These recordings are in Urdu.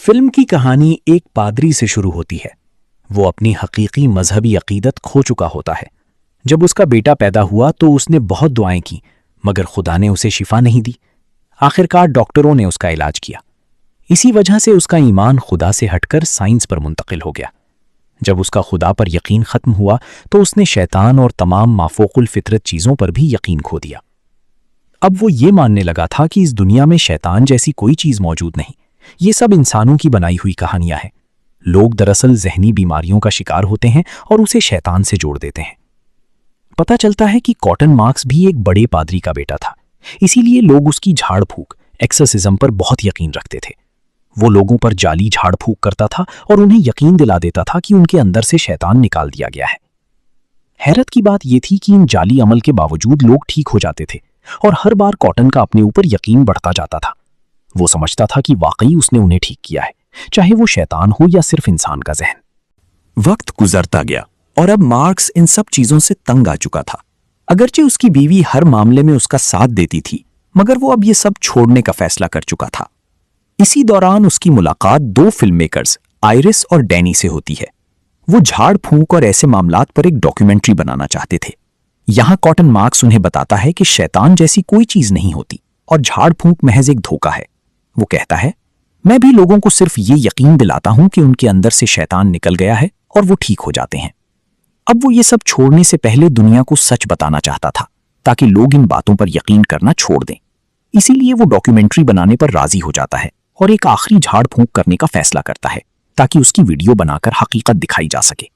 فلم کی کہانی ایک پادری سے شروع ہوتی ہے۔ وہ اپنی حقیقی مذہبی عقیدت کھو چکا ہوتا ہے۔ جب اس کا بیٹا پیدا ہوا تو اس نے بہت دعائیں کی، مگر خدا نے اسے شفا نہیں دی۔ آخرکار ڈاکٹروں نے اس کا علاج کیا۔ اسی وجہ سے اس کا ایمان خدا سے ہٹ کر سائنس پر منتقل ہو گیا۔ جب اس کا خدا پر یقین ختم ہوا تو اس نے شیطان اور تمام مافوق الفطرت چیزوں پر بھی یقین کھو دیا۔ اب وہ یہ ماننے لگا تھا کہ اس دنیا میں شیطان جیسی کوئی چیز موجود نہیں، یہ سب انسانوں کی بنائی ہوئی کہانیاں ہیں۔ لوگ دراصل ذہنی بیماریوں کا شکار ہوتے ہیں اور اسے شیطان سے جوڑ دیتے ہیں۔ پتہ چلتا ہے کہ کاٹن مارکس بھی ایک بڑے پادری کا بیٹا تھا، اسی لیے لوگ اس کی جھاڑ پھونک ایکسرسزم پر بہت یقین رکھتے تھے۔ وہ لوگوں پر جعلی جھاڑ پھونک کرتا تھا اور انہیں یقین دلا دیتا تھا کہ ان کے اندر سے شیطان نکال دیا گیا ہے۔ حیرت کی بات یہ تھی کہ ان جعلی عمل کے باوجود لوگ ٹھیک ہو جاتے تھے اور ہر بار کاٹن کا اپنے اوپر یقین بڑھتا جاتا تھا۔ وہ سمجھتا تھا کہ واقعی اس نے انہیں ٹھیک کیا ہے، چاہے وہ شیطان ہو یا صرف انسان کا ذہن۔ وقت گزرتا گیا اور اب مارکس ان سب چیزوں سے تنگ آ چکا تھا۔ اگرچہ اس کی بیوی ہر معاملے میں اس کا ساتھ دیتی تھی، مگر وہ اب یہ سب چھوڑنے کا فیصلہ کر چکا تھا۔ اسی دوران اس کی ملاقات دو فلم میکرز آئرس اور ڈینی سے ہوتی ہے۔ وہ جھاڑ پھونک اور ایسے معاملات پر ایک ڈاکیومنٹری بنانا چاہتے تھے۔ یہاں کاٹن مارکس انہیں بتاتا ہے کہ شیطان جیسی کوئی چیز نہیں ہوتی اور جھاڑ پھونک محض ایک دھوکہ ہے۔ وہ کہتا ہے، میں بھی لوگوں کو صرف یہ یقین دلاتا ہوں کہ ان کے اندر سے شیطان نکل گیا ہے اور وہ ٹھیک ہو جاتے ہیں۔ اب وہ یہ سب چھوڑنے سے پہلے دنیا کو سچ بتانا چاہتا تھا تاکہ لوگ ان باتوں پر یقین کرنا چھوڑ دیں۔ اسی لیے وہ ڈاکیومنٹری بنانے پر راضی ہو جاتا ہے اور ایک آخری جھاڑ پھونک کرنے کا فیصلہ کرتا ہے تاکہ اس کی ویڈیو بنا کر حقیقت دکھائی جا سکے۔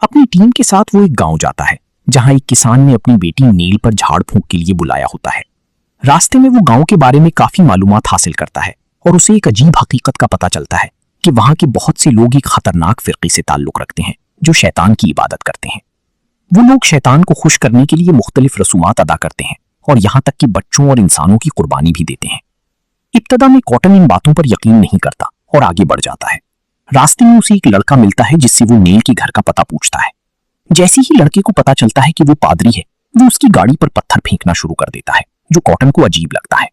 اپنی ٹیم کے ساتھ وہ ایک گاؤں جاتا ہے جہاں ایک کسان نے اپنی بیٹی نیل پر جھاڑ پھونک کے لیے بلایا ہوتا ہے۔ راستے میں وہ گاؤں کے بارے میں کافی معلومات حاصل کرتا ہے اور اسے ایک عجیب حقیقت کا پتہ چلتا ہے کہ وہاں کے بہت سے لوگ ایک خطرناک فرقے سے تعلق رکھتے ہیں جو شیطان کی عبادت کرتے ہیں۔ وہ لوگ شیطان کو خوش کرنے کے لیے مختلف رسومات ادا کرتے ہیں اور یہاں تک کہ بچوں اور انسانوں کی قربانی بھی دیتے ہیں۔ ابتدا میں کاٹن ان باتوں پر یقین نہیں کرتا اور آگے بڑھ جاتا ہے۔ راستے میں اسے ایک لڑکا ملتا ہے جس سے وہ نیل کے گھر کا پتہ پوچھتا ہے۔ جیسے ہی لڑکے کو پتہ چلتا ہے کہ وہ پادری ہے، وہ اس کی گاڑی پر پتھر پھینکنا شروع کر دیتا ہے جو کاٹن کو عجیب لگتا ہے۔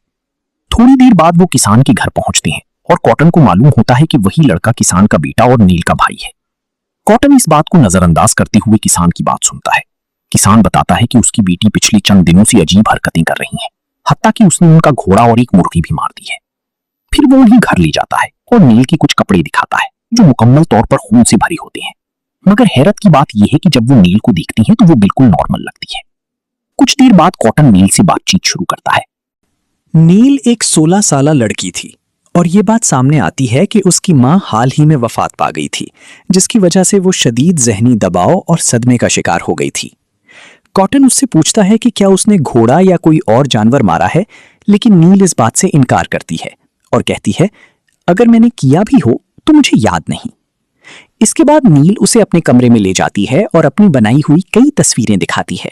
تھوڑی دیر بعد وہ کسان کے گھر پہنچتے ہیں اور کاٹن کو معلوم ہوتا ہے کہ وہی لڑکا کسان کا بیٹا اور نیل کا بھائی ہے۔ کاٹن اس بات کو نظر انداز کرتے ہوئے کسان کی بات سنتا ہے۔ کسان بتاتا ہے کہ اس کی بیٹی پچھلی چند دنوں سے عجیب حرکتیں کر رہی ہیں، حتیٰ کہ اس نے ان کا گھوڑا اور ایک مرغی بھی مار دی ہے۔ پھر وہ انہیں گھر لے جاتا ہے اور نیل کے کچھ کپڑے دکھاتا ہے جو مکمل طور پر خون سے بھری ہوتے ہیں۔ مگر حیرت کی بات یہ ہے کہ جب وہ نیل کو دیکھتی ہیں تو وہ بالکل نارمل لگتی ہے۔ کچھ دیر بعد کاٹن نیل سے بات چیت شروع کرتا ہے۔ نیل ایک 16 سالہ لڑکی تھی اور یہ بات سامنے آتی ہے کہ اس کی ماں حال ہی میں وفات پا گئی تھی، جس کی وجہ سے وہ شدید ذہنی دباؤ اور صدمے کا شکار ہو گئی تھی۔ کاٹن اس سے پوچھتا ہے کہ کیا اس نے گھوڑا یا کوئی اور جانور مارا ہے، لیکن نیل اس بات سے انکار کرتی ہے اور کہتی ہے، اگر میں نے کیا بھی ہو تو مجھے یاد نہیں۔ اس کے بعد نیل اسے اپنے کمرے میں لے جاتی ہے اور اپنی بنائی ہوئی کئی تصویریں دکھاتی ہے۔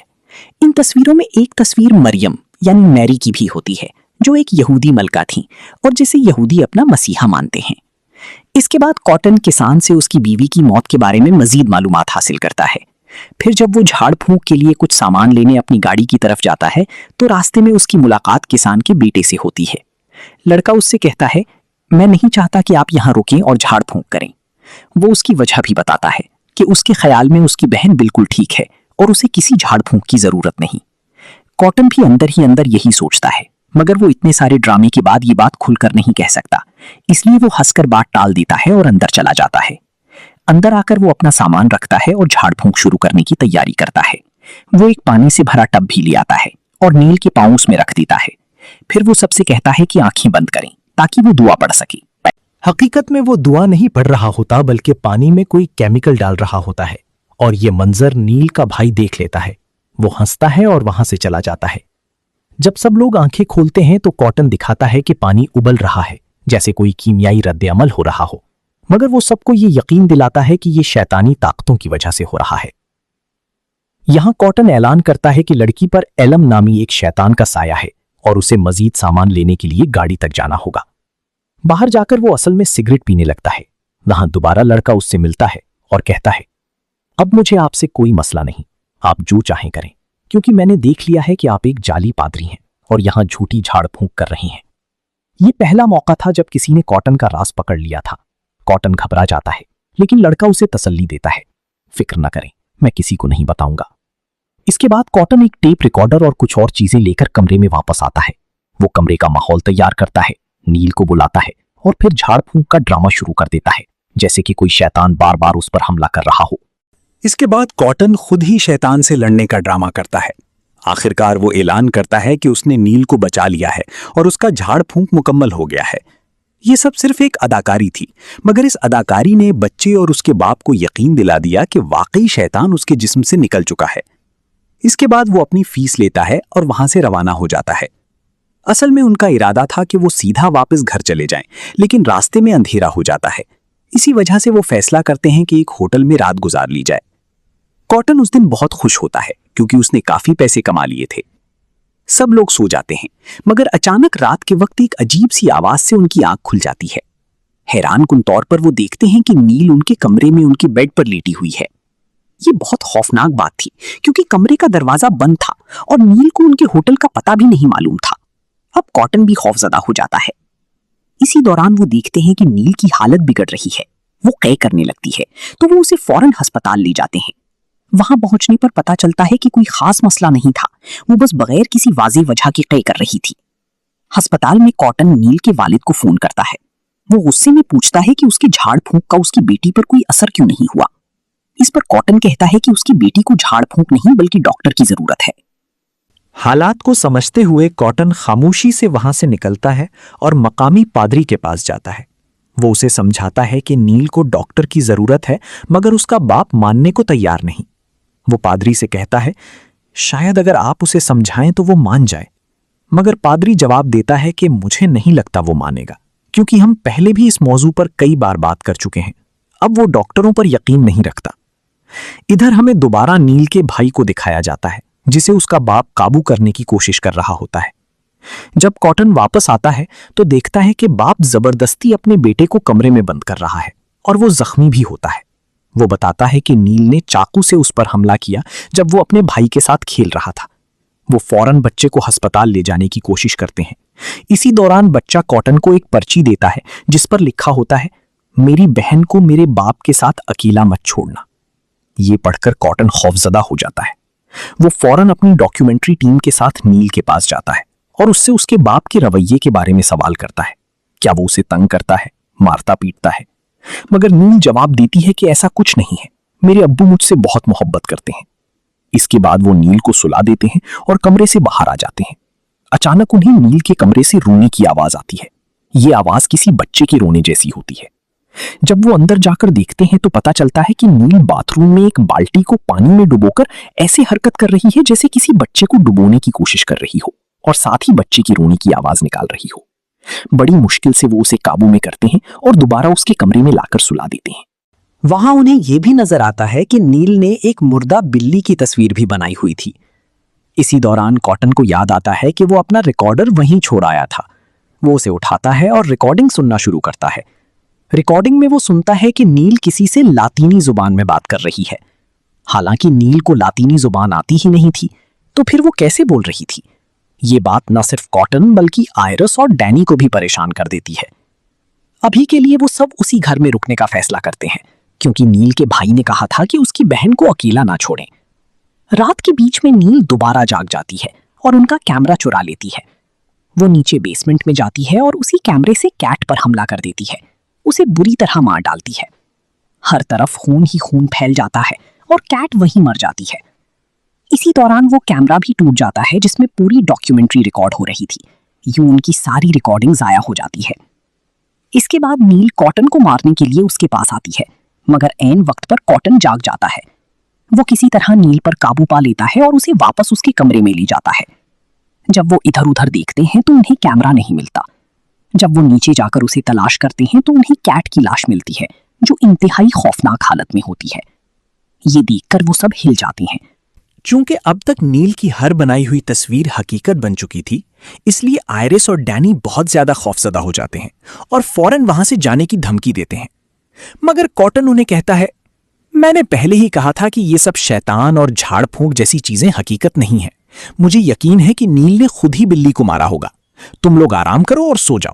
ان تصویروں میں ایک تصویر مریم یعنی میری کی بھی ہوتی ہے جو ایک یہودی ملکہ تھیں اور جسے یہودی اپنا مسیحا مانتے ہیں۔ اس کے بعد کاٹن کسان سے اس کی بیوی کی موت کے بارے میں مزید معلومات حاصل کرتا ہے۔ پھر جب وہ جھاڑ پھونک کے لیے کچھ سامان لینے اپنی گاڑی کی طرف جاتا ہے تو راستے میں اس کی ملاقات کسان کے بیٹے سے ہوتی ہے۔ لڑکا اس سے کہتا ہے، میں نہیں چاہتا کہ آپ یہاں رکیں اور جھاڑ پھونک کریں۔ وہ اس کی وجہ بھی بتاتا ہے کہ اس کے خیال میں اس کی بہن بالکل ٹھیک ہے اور اسے کسی جھاڑ پھونک کی ضرورت نہیں۔ کاٹن بھی اندر ہی اندر یہی سوچتا ہے، مگر وہ اتنے سارے ڈرامے کے بعد یہ بات کھل کر نہیں کہہ سکتا، اس لیے وہ ہنس کر بات ٹال دیتا ہے اور اندر چلا جاتا ہے۔ اندر آ کر وہ اپنا سامان رکھتا ہے اور جھاڑ پھونک شروع کرنے کی تیاری کرتا ہے۔ وہ ایک پانی سے بھرا ٹب بھی لے آتا ہے اور نیل کے پاؤں اس میں رکھ دیتا ہے۔ پھر وہ سب سے کہتا ہے کہ آنکھیں بند کریں تاکہ وہ دعا پڑھ سکے۔ حقیقت میں وہ دعا نہیں پڑھ رہا ہوتا بلکہ پانی میں کوئی کیمیکل ڈال رہا ہوتا ہے، اور یہ منظر نیل کا بھائی دیکھ لیتا ہے۔ وہ ہنستا ہے اور وہاں سے چلا جاتا ہے۔ جب سب لوگ آنکھیں کھولتے ہیں تو کاٹن دکھاتا ہے کہ پانی ابل رہا ہے جیسے کوئی کیمیائی رد عمل ہو رہا ہو، مگر وہ سب کو یہ یقین دلاتا ہے کہ یہ شیطانی طاقتوں کی وجہ سے ہو رہا ہے۔ یہاں کاٹن اعلان کرتا ہے کہ لڑکی پر ایلم نامی ایک شیطان کا سایہ ہے اور اسے مزید سامان لینے کے لیے گاڑی تک جانا ہوگا۔ باہر جا کر وہ اصل میں سگریٹ پینے لگتا ہے۔ وہاں دوبارہ لڑکا اس سے ملتا ہے اور کہتا ہے، اب مجھے آپ سے کوئی مسئلہ نہیں، آپ جو چاہیں کریں، کیونکہ میں نے دیکھ لیا ہے کہ آپ ایک جعلی پادری ہیں اور یہاں جھوٹی جھاڑ پھونک کر رہی ہیں۔ یہ پہلا موقع تھا جب کسی نے کاٹن کا راز پکڑ لیا تھا۔ کاٹن گھبرا جاتا ہے لیکن لڑکا اسے تسلی دیتا ہے، فکر نہ کریں، میں کسی کو نہیں بتاؤں گا۔ اس کے بعد کاٹن ایک ٹیپ ریکارڈر اور کچھ اور چیزیں لے کر کمرے میں واپس آتا ہے۔ وہ کمرے کا ماحول تیار کرتا ہے، نیل کو بلاتا ہے اور پھر جھاڑ پھونک کا ڈرامہ شروع کر دیتا ہے، جیسے کہ کوئی شیطان بار بار اس پر حملہ کر رہا ہو۔ اس کے بعد کاٹن خود ہی شیطان سے لڑنے کا ڈرامہ کرتا ہے۔ آخرکار وہ اعلان کرتا ہے کہ اس نے نیل کو بچا لیا ہے اور اس کا جھاڑ پھونک مکمل ہو گیا ہے۔ یہ سب صرف ایک اداکاری تھی، مگر اس اداکاری نے بچے اور اس کے باپ کو یقین دلا دیا کہ واقعی شیطان اس کے جسم سے نکل چکا ہے۔ اس کے بعد وہ اپنی فیس لیتا ہے اور وہاں سے روانہ ہو جاتا ہے۔ اصل میں ان کا ارادہ تھا کہ وہ سیدھا واپس گھر چلے جائیں، لیکن راستے میں اندھیرا ہو جاتا ہے۔ اسی وجہ سے وہ فیصلہ کرتے ہیں کہ ایک ہوٹل میں رات گزار لی جائے۔ کاٹن اس دن بہت خوش ہوتا ہے کیونکہ اس نے کافی پیسے کما لیے تھے۔ سب لوگ سو جاتے ہیں، مگر اچانک رات کے وقت ایک عجیب سی آواز سے ان کی آنکھ کھل جاتی ہے۔ حیران کن طور پر وہ دیکھتے ہیں کہ نیل ان کے کمرے میں ان کے بیڈ پر لیٹی ہوئی ہے۔ یہ بہت خوفناک بات تھی کیونکہ کمرے کا دروازہ بند تھا اور نیل کو ان کے ہوٹل کا پتہ بھی نہیں معلوم تھا۔ اب کاٹن بھی خوفزدہ ہو جاتا ہے۔ اسی دوران وہ دیکھتے ہیں کہ نیل کی حالت بگڑ رہی ہے، وہ قے کرنے لگتی ہے، تو وہ اسے فوراً ہسپتال لے جاتے ہیں۔ وہاں پہنچنے پر پتا چلتا ہے کہ کوئی خاص مسئلہ نہیں تھا، وہ بس بغیر کسی واضح وجہ کے قے کر رہی تھی۔ ہسپتال میں کاٹن نیل کے والد کو فون کرتا ہے۔ وہ غصے میں پوچھتا ہے کہ اس کے جھاڑ پھونک کا اس کی بیٹی پر کوئی اثر کیوں نہیں ہوا۔ اس پر کاٹن کہتا ہے کہ اس کی بیٹی کو جھاڑ پھونک نہیں بلکہ ڈاکٹر کی ضرورت ہے۔ حالات کو سمجھتے ہوئے کاٹن خاموشی سے وہاں سے نکلتا ہے اور مقامی پادری کے پاس جاتا ہے۔ وہ اسے سمجھاتا ہے کہ نیل کو ڈاکٹر کی ضرورت ہے، مگر اس کا باپ ماننے کو تیار نہیں۔ وہ پادری سے کہتا ہے، شاید اگر آپ اسے سمجھائیں تو وہ مان جائے، مگر پادری جواب دیتا ہے کہ مجھے نہیں لگتا وہ مانے گا، کیونکہ ہم پہلے بھی اس موضوع پر کئی بار بات کر چکے ہیں۔ اب وہ ڈاکٹروں پر یقین نہیں رکھتا۔ ادھر ہمیں دوبارہ نیل کے بھائی کو دکھایا جاتا ہے، جسے اس کا باپ قابو کرنے کی کوشش کر رہا ہوتا ہے۔ جب کاٹن واپس آتا ہے تو دیکھتا ہے کہ باپ زبردستی اپنے بیٹے کو کمرے میں بند کر رہا ہے اور وہ زخمی بھی ہوتا ہے۔ وہ بتاتا ہے کہ نیل نے چاقو سے اس پر حملہ کیا جب وہ اپنے بھائی کے ساتھ کھیل رہا تھا۔ وہ فوراً بچے کو ہسپتال لے جانے کی کوشش کرتے ہیں۔ اسی دوران بچہ کاٹن کو ایک پرچی دیتا ہے جس پر لکھا ہوتا ہے، میری بہن کو میرے باپ کے ساتھ اکیلا مت چھوڑنا۔ یہ پڑھ کر کاٹن خوفزدہ ہو جاتا ہے۔ وہ فوراً اپنی ڈاکیومنٹری ٹیم کے ساتھ نیل کے پاس جاتا ہے اور اس سے اس کے باپ کے رویے کے بارے میں سوال کرتا ہے۔ کیا وہ اسے تنگ کرتا ہے، مارتا پیٹتا ہے؟ مگر نیل جواب دیتی ہے کہ ایسا کچھ نہیں ہے، میرے ابو مجھ سے بہت محبت کرتے ہیں۔ اس کے بعد وہ نیل کو سلا دیتے ہیں اور کمرے سے باہر آ جاتے ہیں۔ اچانک انہیں نیل کے کمرے سے رونے کی آواز آتی ہے۔ یہ آواز کسی بچے کے رونے جیسی ہوتی ہے۔ جب وہ اندر جا کر دیکھتے ہیں تو پتا چلتا ہے کہ نیل باتھ روم میں ایک بالٹی کو پانی میں ڈبو کر ایسے حرکت کر رہی ہے جیسے کسی بچے کو ڈبونے کی کوشش کر رہی ہو اور ساتھ ہی بچے کی رونے کی آواز نکال رہی ہو۔ بڑی مشکل سے وہ اسے قابو میں کرتے ہیں اور دوبارہ اس کے کمرے میں لا کر سلا دیتے ہیں۔ وہاں انہیں یہ بھی نظر آتا ہے کہ نیل نے ایک مردہ بلی کی تصویر بھی بنائی ہوئی تھی۔ اسی دوران کاٹن کو یاد آتا ہے کہ وہ اپنا ریکارڈر وہیں چھوڑ آیا تھا۔ وہ اسے اٹھاتا ہے اور ریکارڈنگ سننا شروع کرتا ہے۔ ریکارڈنگ میں وہ سنتا ہے کہ نیل کسی سے لاطینی زبان میں بات کر رہی ہے۔ حالانکہ نیل کو لاطینی زبان آتی ہی نہیں تھی، تو پھر وہ کیسے بول رہی تھی؟ یہ بات نہ صرف کاٹن بلکہ آئرس اور ڈینی کو بھی پریشان کر دیتی ہے۔ ابھی کے لیے وہ سب اسی گھر میں رکنے کا فیصلہ کرتے ہیں، کیونکہ نیل کے بھائی نے کہا تھا کہ اس کی بہن کو اکیلا نہ چھوڑیں۔ رات کے بیچ میں نیل دوبارہ جاگ جاتی ہے اور ان کا کیمرہ چرا لیتی ہے۔ وہ نیچے بیسمنٹ میں جاتی ہے اور اسی کیمرے سے کیٹ پر حملہ کر دیتی ہے، اسے بری طرح مار ڈالتی ہے۔ ہر طرف خون ہی خون پھیل جاتا ہے اور کیٹ وہیں مر جاتی ہے۔ اسی دوران وہ کیمرہ بھی ٹوٹ جاتا ہے جس میں پوری ڈاکیومنٹری ریکارڈ ہو رہی تھی۔ یوں ان کی ساری ریکارڈنگ ضائع ہو جاتی ہے۔ اس کے بعد نیل کاٹن کو مارنے کے لیے اس کے پاس آتی ہے، مگر عین وقت پر کاٹن جاگ جاتا ہے۔ وہ کسی طرح نیل پر قابو پا لیتا ہے اور اسے واپس اس کے کمرے میں لے جاتا ہے۔ جب وہ ادھر ادھر دیکھتے ہیں تو انہیں کیمرہ نہیں ملتا۔ جب وہ نیچے جا کر اسے تلاش کرتے ہیں تو انہیں کیٹ کی لاش ملتی ہے جو انتہائی خوفناک حالت میں ہوتی ہے۔ یہ دیکھ کر وہ سب ہل جاتے ہیں۔ چونکہ اب تک نیل کی ہر بنائی ہوئی تصویر حقیقت بن چکی تھی، اس لیے آئرس اور ڈینی بہت زیادہ خوفزدہ ہو جاتے ہیں اور فوراً وہاں سے جانے کی دھمکی دیتے ہیں۔ مگر کاٹن انہیں کہتا ہے، میں نے پہلے ہی کہا تھا کہ یہ سب شیطان اور جھاڑ پھونک جیسی چیزیں حقیقت نہیں ہیں۔ مجھے یقین ہے کہ نیل نے خود ہی بلی کو مارا ہوگا۔ تم لوگ آرام کرو اور سو جاؤ،